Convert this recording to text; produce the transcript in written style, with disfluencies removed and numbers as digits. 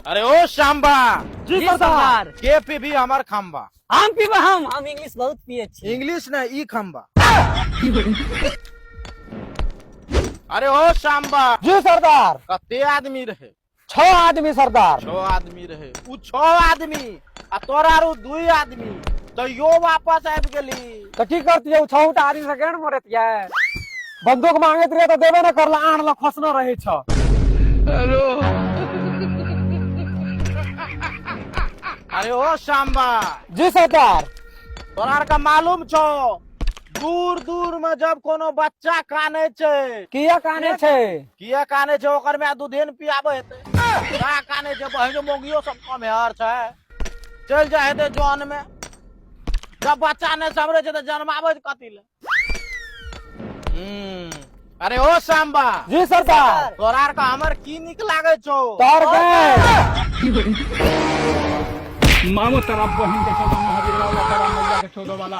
अरे ओ शाम्बा, जी सरदार। के पी भी हमार खम्बा। हम पीबा हम इंग्लिश बहुत पिए छी। इंग्लिश न ई खम्बा। अरे ओ शाम्बा, जी सरदार। कते आदमी रहे? 6 आदमी सरदार। 6 आदमी रहे। उ 6 आदमी आ तोरा आरो 2 आदमी तो यो वापस आबि गेली। तो की करतियै? 6 आदमी से केन मरतियै? बंदूक मांगैत रहे तो देबे न करला, आन ल खोसना रहे छ। अरे ओ शाम्बा, जी सरदार। तोरा आर का मालूम छो दूर दूर में जब कोनो बच्चा काने छे, किया काने छै? किया काने छे ओकर में दूधेन पियाबे हेते। का काने छे? बहिनो मोगियो सब कम हेर छे। चल जाए हेते जॉन में। जब बच्चा ने सबरे छे तो जन्मावे कथी ले? अरे ओ शाम्बा, जी सरदार। तोरा आर का हमर की निक लागे छो? तोर के मामो तेरा बहन के चौदह महावीर वाला तेरा मैया के 14 वाला